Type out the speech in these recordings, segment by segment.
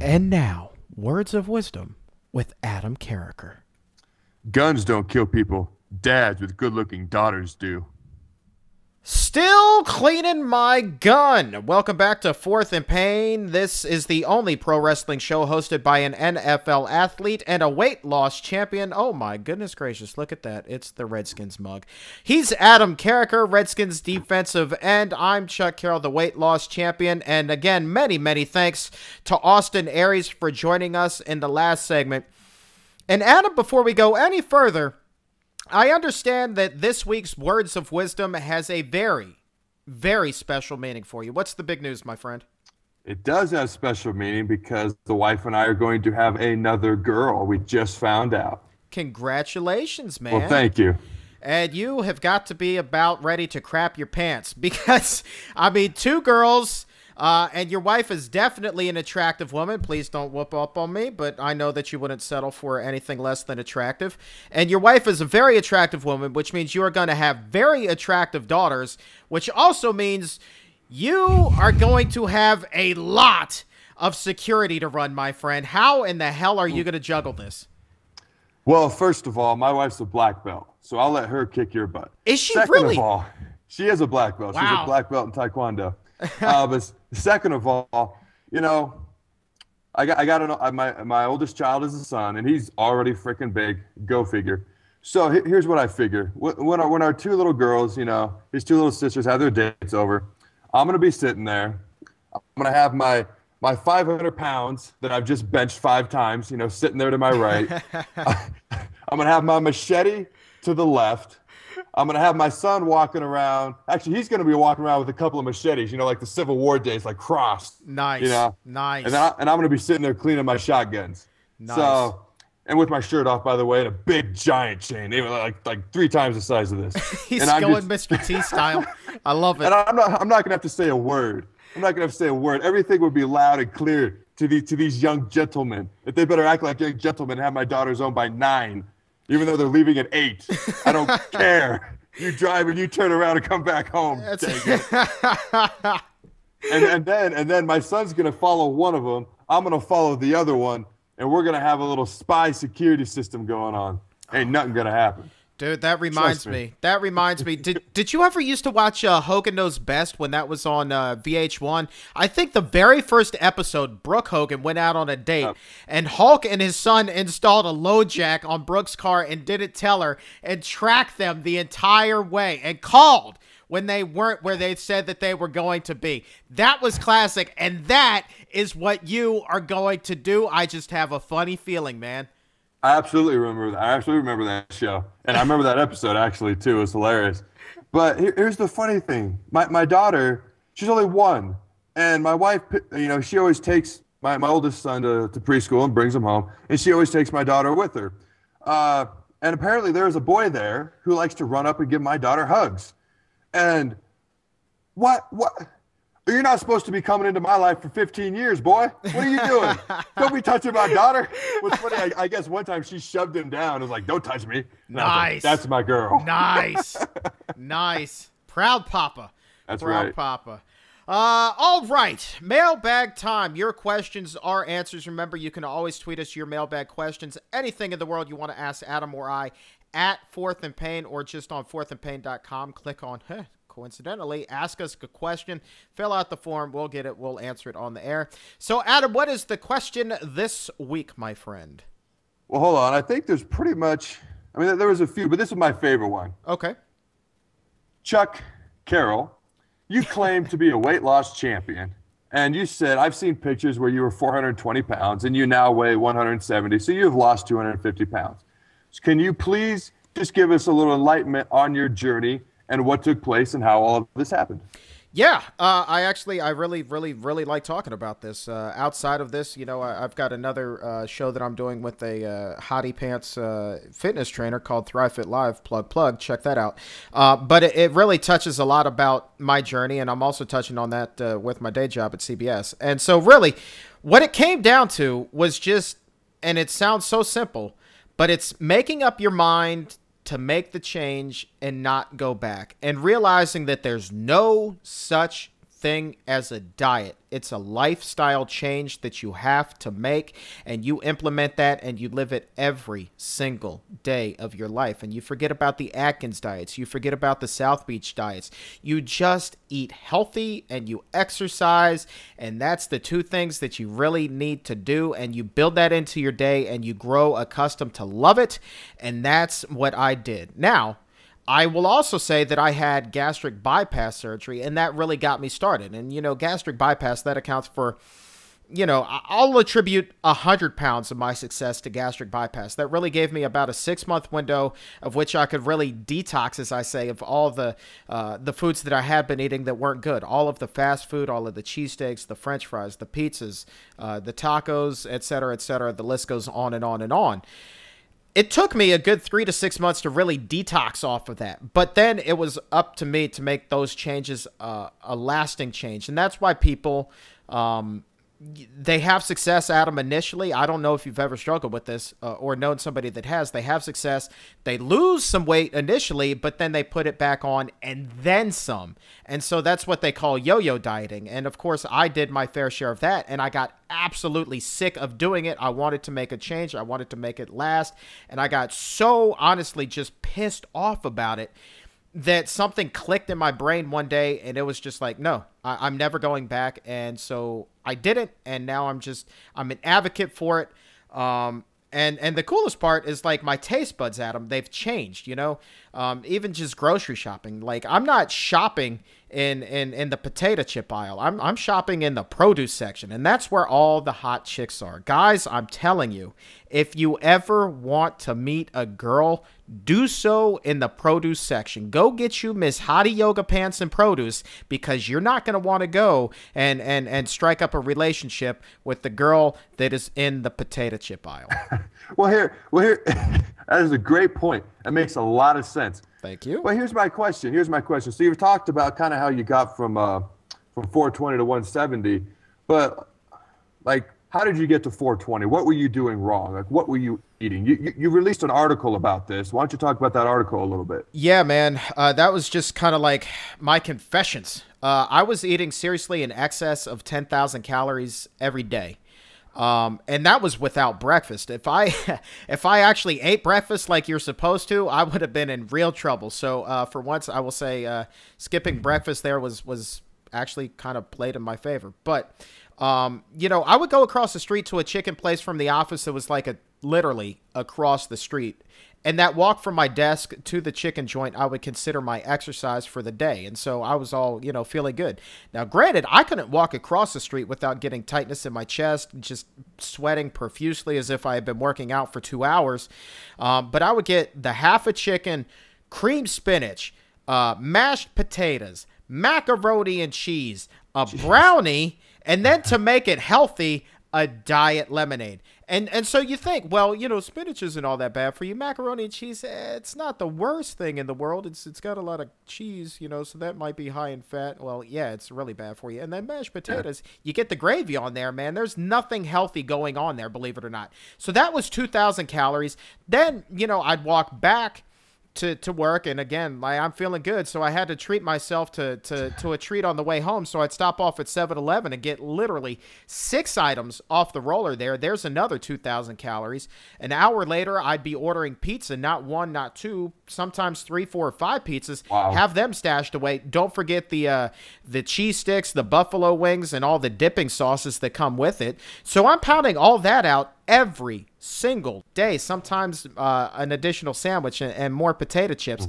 And now, words of wisdom with Adam Carriker. Guns don't kill people. Dads with good-looking daughters do. Still cleaning my gun. Welcome back to Fourth and Pain. This is the only pro wrestling show hosted by an NFL athlete and a weight loss champion. Oh my goodness gracious, look at that. It's the Redskins mug. He's Adam Carriker, Redskins defensive end. I'm Chuck Carroll, the weight loss champion. And again, many thanks to Austin Aries for joining us in the last segment. And Adam, before we go any further, I understand that this week's Words of Wisdom has a very special meaning for you. What's the big news, my friend? It does have special meaning because the wife and I are going to have another girl. We just found out. Congratulations, man. Well, thank you. And you have got to be about ready to crap your pants because, I mean, two girls, and your wife is definitely an attractive woman. Please don't whoop up on me, but I know that you wouldn't settle for anything less than attractive. And your wife is a very attractive woman, which means you are going to have very attractive daughters, which also means you are going to have a lot of security to run, my friend. How in the hell are you going to juggle this? Well, first of all, my wife's a black belt, so I'll let her kick your butt. Is she Second really? Of all, she is a black belt. Wow. She's a black belt in Taekwondo. But second of all, you know, I got my oldest child is a son, and he's already freaking big. Go figure. So here's what I figure: when our two little girls, you know, his two little sisters have their dates over, I'm gonna be sitting there. I'm gonna have my 500 pounds that I've just benched 5 times, you know, sitting there to my right. I'm gonna have my machete to the left. I'm going to have my son walking around. Actually, he's going to be walking around with a couple of machetes, you know, like the Civil War days, like crossed. Nice. You know? Nice. And I'm going to be sitting there cleaning my shotguns. Nice. So, and with my shirt off, by the way, and a big giant chain, even like 3 times the size of this. He's and going Mr. T style. I love it. And I'm not going to have to say a word. I'm not going to have to say a word. Everything would be loud and clear to these young gentlemen. That they better act like young gentlemen and have my daughter's own by 9. Even though they're leaving at 8. I don't care. You drive and you turn around and come back home. and then my son's going to follow one of them. I'm going to follow the other one. And we're going to have a little spy security system going on. Ain't nothing going to happen. Dude, that reminds me. That reminds me. Did you ever used to watch Hogan Knows Best when that was on VH1? I think the very first episode, Brooke Hogan went out on a date, and Hulk and his son installed a low jack on Brooke's car and didn't tell her and tracked them the entire way and called when they weren't where they said that they were going to be. That was classic, and that is what you are going to do. I just have a funny feeling, man. I absolutely remember that. I absolutely remember that show. And I remember that episode, actually, too. It was hilarious. But here's the funny thing. My daughter, she's only 1. And my wife, you know, she always takes my oldest son to preschool and brings him home. And she always takes my daughter with her. And apparently there is a boy there who likes to run up and give my daughter hugs. And what? You're not supposed to be coming into my life for 15 years, boy. What are you doing? Don't be touching my daughter. What's funny, I guess one time she shoved him down and was like, don't touch me. Nice. Like, that's my girl. Nice. Nice. Proud papa. That's Proud right. papa. All right. Mailbag time. Your questions are answers. Remember, you can always tweet us your mailbag questions. Anything in the world you want to ask Adam or I at Fourth and Pain or just on fourthandpain.com. Click on coincidentally, ask us a question, fill out the form, we'll get it, we'll answer it on the air. So, Adam, what is the question this week, my friend? Well, hold on. I think there's pretty much, I mean, there was a few, but this is my favorite one. Okay. Chuck Carroll, you claim to be a weight loss champion, and you said, I've seen pictures where you were 420 pounds, and you now weigh 170, so you've lost 250 pounds. So can you please just give us a little enlightenment on your journey and what took place and how all of this happened? Yeah, I really like talking about this. Outside of this, you know, I've got another show that I'm doing with a Hotty Pants fitness trainer called Thrive Fit Live. Plug. Check that out. But it really touches a lot about my journey, and I'm also touching on that with my day job at CBS. And so really, what it came down to was just, and it sounds so simple, but it's making up your mind to make the change and not go back, and realizing that there's no such thing as a diet. It's a lifestyle change that you have to make, and you implement that and you live it every single day of your life. And you forget about the Atkins diets. You forget about the South Beach diets. You just eat healthy and you exercise, and that's the two things that you really need to do. And you build that into your day and you grow accustomed to love it. And that's what I did. Now, I will also say that I had gastric bypass surgery, and that really got me started. And, you know, gastric bypass, that accounts for, you know, I'll attribute 100 pounds of my success to gastric bypass. That really gave me about a 6-month window of which I could really detox, as I say, of all the foods that I had been eating that weren't good. All of the fast food, all of the cheesesteaks, the French fries, the pizzas, the tacos, et cetera, et cetera. The list goes on and on and on. It took me a good 3 to 6 months to really detox off of that. But then it was up to me to make those changes a lasting change. And that's why people, they have success, Adam, initially. I don't know if you've ever struggled with this or known somebody that has. They have success. They lose some weight initially, but then they put it back on and then some. And so that's what they call yo-yo dieting. And, of course, I did my fair share of that, and I got absolutely sick of doing it. I wanted to make a change. I wanted to make it last. And I got so, honestly, just pissed off about it that something clicked in my brain one day, and it was just like, no, I'm never going back. And so I didn't, and now I'm an advocate for it. And the coolest part is, like, my taste buds, Adam, they've changed, you know, even just grocery shopping. Like, I'm not shopping in the potato chip aisle. I'm shopping in the produce section, and that's where all the hot chicks are. Guys, I'm telling you, if you ever want to meet a girl, do so in the produce section. Go get you Miss Hotty Yoga Pants and produce, because you're not going to want to go and strike up a relationship with the girl that is in the potato chip aisle. Well, here, that is a great point. That makes a lot of sense. Thank you. Well, here's my question. So you've talked about kind of how you got from 420 to 170, but, like, how did you get to 420? What were you doing wrong? Like, what were you eating? You released an article about this. Why don't you talk about that article a little bit? Yeah, man. That was just kind of like my confessions. I was eating seriously in excess of 10,000 calories every day. And that was without breakfast. If I actually ate breakfast like you're supposed to, I would have been in real trouble. So, for once, I will say, skipping breakfast there was actually kind of played in my favor. But, you know, I would go across the street to a chicken place from the office that was like literally across the street. And that walk from my desk to the chicken joint, I would consider my exercise for the day. And so I was all, you know, feeling good. Now, granted, I couldn't walk across the street without getting tightness in my chest, just sweating profusely as if I had been working out for 2 hours. But I would get the half a chicken, cream spinach, mashed potatoes, macaroni and cheese, a brownie, and then to make it healthy, a diet lemonade. And so you think, well, you know, spinach isn't all that bad for you. Macaroni and cheese, it's not the worst thing in the world. It's got a lot of cheese, you know, so that might be high in fat. Well, yeah, it's really bad for you. And then mashed potatoes, you get the gravy on there, man. There's nothing healthy going on there, believe it or not. So that was 2,000 calories. Then, you know, I'd walk back to work, and again, like, I'm feeling good, so I had to treat myself to a treat on the way home. So I'd stop off at 7-Eleven and get literally 6 items off the roller there. There's another 2,000 calories. An hour later, I'd be ordering pizza, not 1, not 2, sometimes 3, 4, or 5 pizzas. Wow. Have them stashed away. Don't forget the cheese sticks, the buffalo wings, and all the dipping sauces that come with it. So I'm pounding all that out every single day, sometimes an additional sandwich and more potato chips.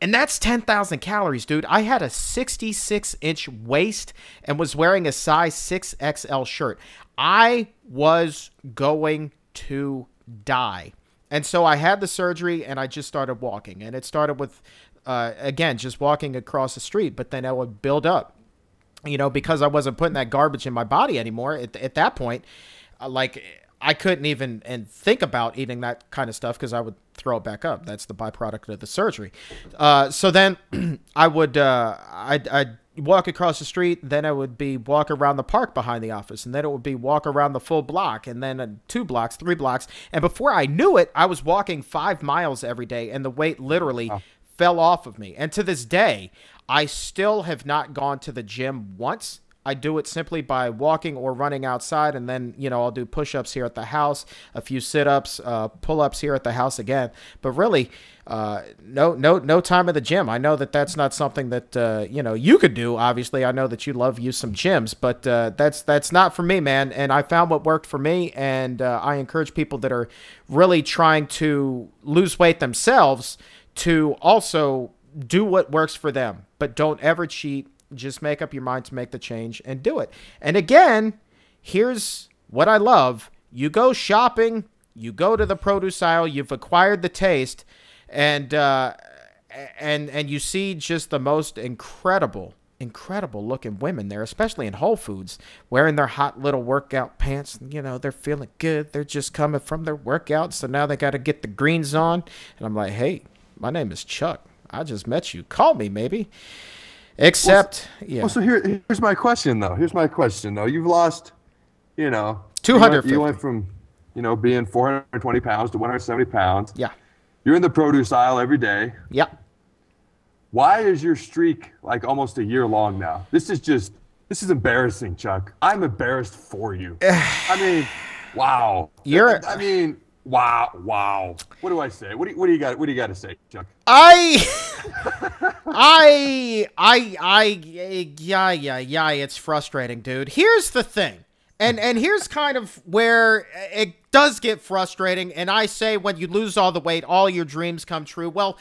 And that's 10,000 calories, dude. I had a 66-inch waist and was wearing a size 6XL shirt. I was going to die. And so I had the surgery, and I just started walking. And it started with, again, just walking across the street, but then I would build up. You know, because I wasn't putting that garbage in my body anymore at that point, like, I couldn't even think about eating that kind of stuff because I would throw it back up. That's the byproduct of the surgery. So then I would I'd walk across the street, then it would be walk around the park behind the office, and then it would be walk around the full block, and then 2 blocks, 3 blocks. And before I knew it, I was walking 5 miles every day, and the weight literally fell off of me. And to this day, I still have not gone to the gym once. I do it simply by walking or running outside, and then, you know, I'll do push-ups here at the house, a few sit-ups, pull-ups here at the house again. But really, no time at the gym. I know that that's not something that you know, you could do. Obviously, I know that you love use some gyms, but that's not for me, man. And I found what worked for me, and I encourage people that are really trying to lose weight themselves to also do what works for them, but don't ever cheat. Just make up your mind to make the change and do it. And again, here's what I love. You go shopping, you go to the produce aisle, you've acquired the taste, and you see just the most incredible looking women there, especially in Whole Foods, wearing their hot little workout pants. You know, they're feeling good. They're just coming from their workout, so now they got to get the greens on. And I'm like, hey, my name is Chuck. I just met you. Call me, maybe. Except, yeah. Well, so here's my question, though. You've lost, you know, 250. You went from, you know, being 420 pounds to 170 pounds. Yeah. You're in the produce aisle every day. Yeah. Why is your streak like almost a year long now? This is embarrassing, Chuck. I'm embarrassed for you. I mean, wow. Wow. What do I say? What do you got to say, Chuck? Yeah, it's frustrating, dude. Here's the thing. And here's kind of where it does get frustrating. And I say when you lose all the weight, all your dreams come true. Well,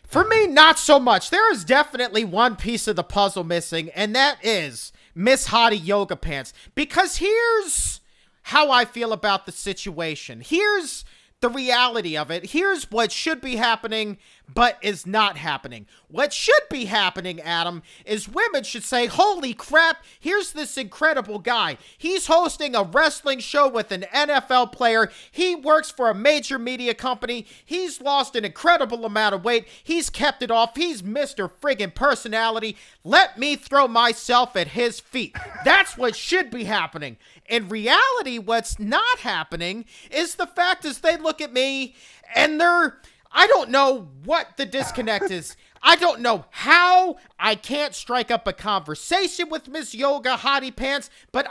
for me, not so much. There is definitely one piece of the puzzle missing, and that is Miss Hotty Yoga Pants. Because here's how I feel about the situation. Here's the reality of it. Here's what should be happening, but is not happening. What should be happening, Adam, is women should say, holy crap, here's this incredible guy. He's hosting a wrestling show with an NFL player. He works for a major media company. He's lost an incredible amount of weight. He's kept it off. He's Mr. Friggin' Personality. Let me throw myself at his feet. That's what should be happening. In reality, what's not happening is the fact is they look at me and I don't know what the disconnect is. I don't know how I can't strike up a conversation with Miss Yoga Hottie Pants, but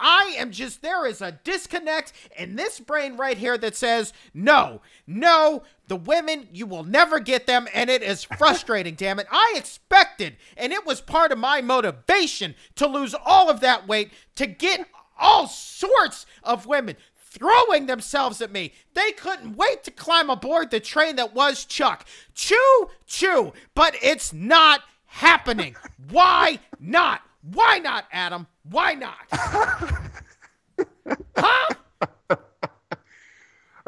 there is a disconnect in this brain right here that says, no, the women, you will never get them, and it is frustrating, damn it. I expected, and it was part of my motivation to lose all of that weight, to get all sorts of women throwing themselves at me. They couldn't wait to climb aboard the train that was Chuck. Choo, but it's not happening. Why not? Why not, Adam? Why not? Huh?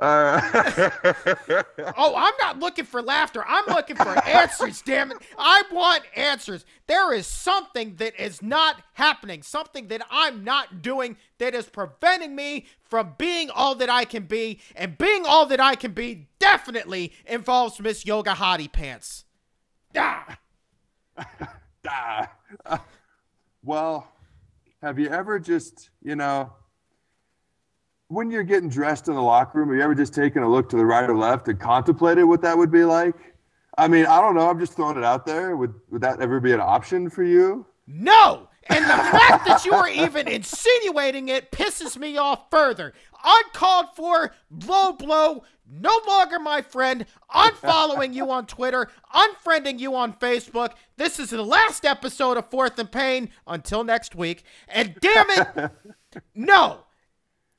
Oh, I'm not looking for laughter. I'm looking for answers, damn it. I want answers. There is something that is not happening, something that I'm not doing that is preventing me from being all that I can be, and being all that I can be definitely involves Miss Yoga Hottie Pants. Well, have you ever just, you know, when you're getting dressed in the locker room, have you ever just taken a look to the right or left and contemplated what that would be like? I mean, I don't know. I'm just throwing it out there. Would that ever be an option for you? No! And the fact that you are even insinuating it pisses me off further. Uncalled for, blow, no longer my friend, unfollowing you on Twitter, unfriending you on Facebook. This is the last episode of Fourth and Pain until next week. And damn it, no.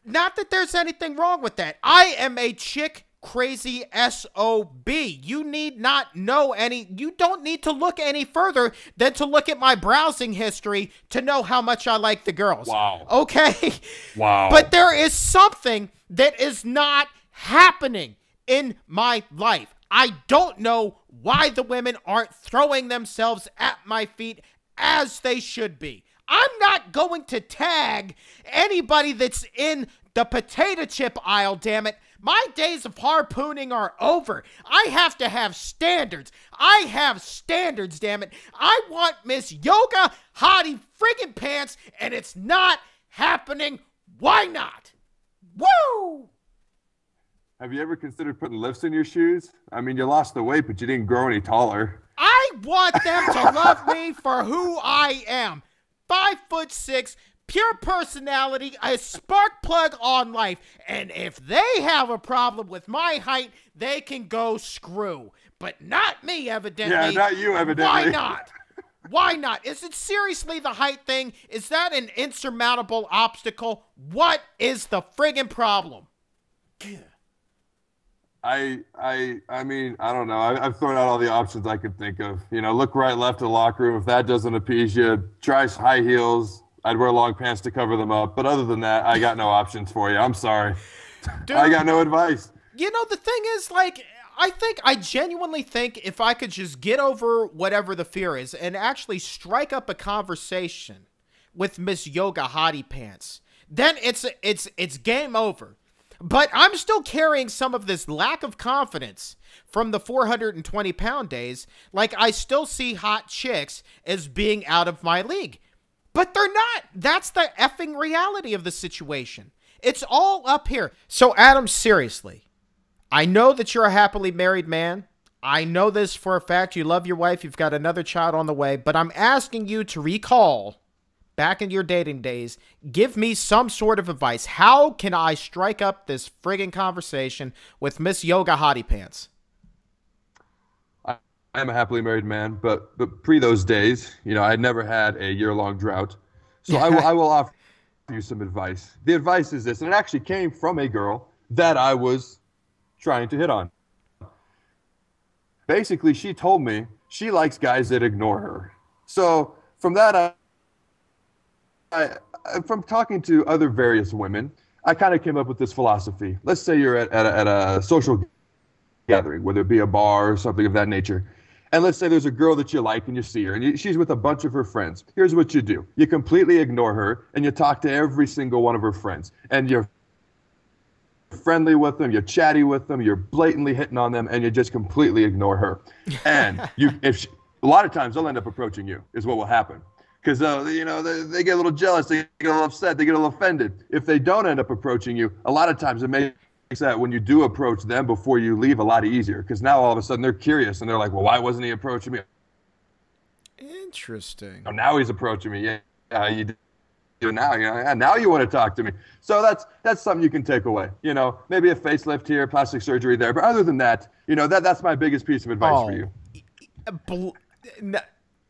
Not that there's anything wrong with that. I am a chick crazy SOB. You need not know you don't need to look any further than to look at my browsing history to know how much I like the girls. Wow. Okay? Wow. But there is something that is not happening in my life. I don't know why the women aren't throwing themselves at my feet as they should be. I'm not going to tag anybody that's in the potato chip aisle, damn it. My days of harpooning are over. I have to have standards. I have standards, damn it. I want Miss Yoga Hottie friggin' Pants, and it's not happening. Why not? Woo! Have you ever considered putting lifts in your shoes? I mean, you lost the weight, but you didn't grow any taller. I I want them to love me for who I am. 5'6", pure personality, a spark plug on life. And if they have a problem with my height, they can go screw. But not me, evidently. Yeah, not you, evidently. Why not? Why not? Is it seriously the height thing? Is that an insurmountable obstacle? What is the friggin' problem? I mean, I don't know. I've thrown out all the options I could think of. You know, look right, left of the locker room. If that doesn't appease you, try high heels. I'd wear long pants to cover them up. But other than that, I got no options for you. I'm sorry. Dude, I got no advice. You know, the thing is, like, I genuinely think if I could just get over whatever the fear is and actually strike up a conversation with Miss Yoga Hotty Pants, then it's game over. But I'm still carrying some of this lack of confidence from the 420-pound days. Like, I still see hot chicks as being out of my league. But they're not. That's the effing reality of the situation. It's all up here. So, Adam, seriously, I know that you're a happily married man. I know this for a fact. You love your wife. You've got another child on the way. But I'm asking you to recall back in your dating days, give me some sort of advice. How can I strike up this friggin' conversation with Miss Yoga Hotty Pants? I am a happily married man, but pre those days, you know, I never had a year-long drought. So I will offer you some advice. The advice is this, and it actually came from a girl that I was trying to hit on. Basically, she told me she likes guys that ignore her. So from that, from talking to other various women, I kind of came up with this philosophy. Let's say you're at a social gathering, whether it be a bar or something of that nature. And let's say there's a girl that you like and you see her and she's with a bunch of her friends. Here's what you do. You completely ignore her and you talk to every single one of her friends. And you're friendly with them, you're chatty with them, you're blatantly hitting on them, and you just completely ignore her. And a lot of times they'll end up approaching you is what will happen. Because, you know, they get a little jealous, they get a little upset, they get a little offended. If they don't end up approaching you, a lot of times it makes that when you do approach them before you leave a lot easier. Because now all of a sudden they're curious and they're like, well, why wasn't he approaching me? Interesting. Oh, now he's approaching me. Yeah, you do now. You know, now you want to talk to me. So that's something you can take away. You know, maybe a facelift here, plastic surgery there. But other than that, you know, that's my biggest piece of advice for you.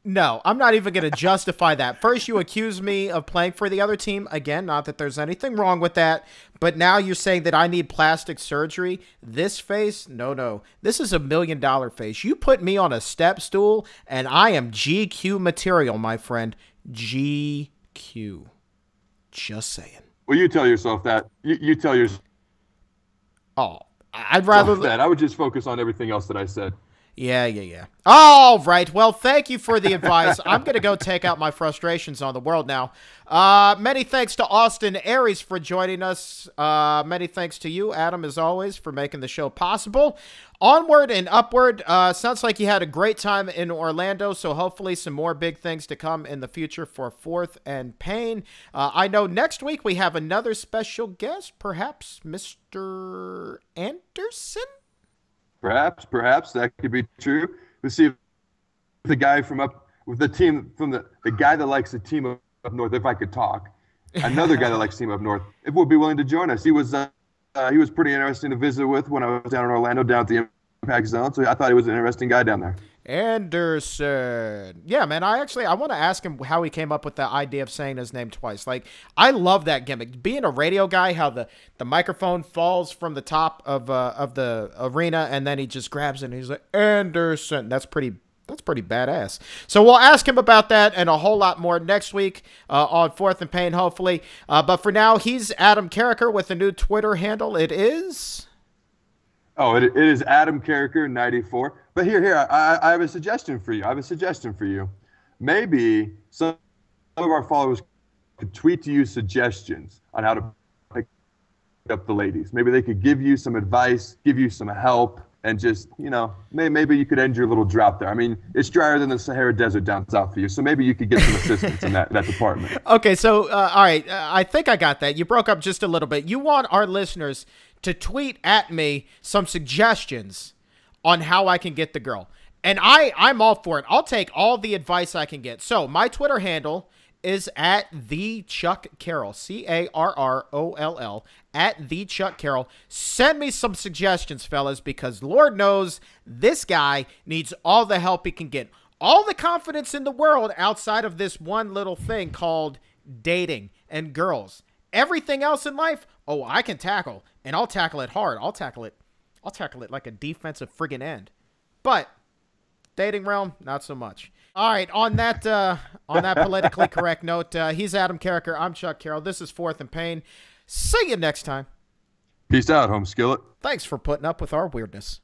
No, I'm not even going to justify that. First, you accuse me of playing for the other team. Again, not that there's anything wrong with that. But now you're saying that I need plastic surgery. This face? No. This is $1 million face. You put me on a step stool, and I am GQ material, my friend. GQ. Just saying. Well, you tell yourself that. You tell yourself. Oh, I'd rather that. I would just focus on everything else that I said. Yeah. All right. Well, thank you for the advice. I'm going to go take out my frustrations on the world now. Many thanks to Austin Aries for joining us. Many thanks to you, Adam, as always, for making the show possible. Onward and upward. Sounds like you had a great time in Orlando, so hopefully some more big things to come in the future for Fourth and Pain. I know next week we have another special guest, perhaps Mr. Anderson? Perhaps that could be true. We'll see if the guy from up with the team from the guy that likes the team up north. If I could talk, another guy that likes team up north, if would be willing to join us. He was pretty interesting to visit with when I was down in Orlando, down at the Impact Zone. So I thought he was an interesting guy down there. Anderson. Yeah, man, I want to ask him how he came up with the idea of saying his name twice. Like, I love that gimmick. Being a radio guy, how the microphone falls from the top of the arena, and then he just grabs it and he's like, Anderson. That's pretty badass. So we'll ask him about that and a whole lot more next week on Fourth and Pain, hopefully. But for now, he's Adam Carriker with a new Twitter handle. It is... Oh, it is Adam Carriker 94. But here, I have a suggestion for you. Maybe some of our followers could tweet to you suggestions on how to pick up the ladies. Maybe they could give you some advice, give you some help, and just, you know, maybe you could end your little drought there. I mean, it's drier than the Sahara Desert down south for you, so maybe you could get some assistance in that department. Okay, so, all right, I think I got that. You broke up just a little bit. You want our listeners to tweet at me some suggestions on how I can get the girl. And I'm all for it. I'll take all the advice I can get. So my Twitter handle is at the Chuck Carroll, Carroll, at the Chuck Carroll. Send me some suggestions, fellas, because Lord knows this guy needs all the help he can get. All the confidence in the world outside of this one little thing called dating and girls. Everything else in life, oh, I can tackle, and I'll tackle it hard. I'll tackle it like a defensive friggin' end. But dating realm, not so much. All right, on that politically correct note, he's Adam Carriker. I'm Chuck Carroll. This is Fourth and Pain. See you next time. Peace out, home skillet. Thanks for putting up with our weirdness.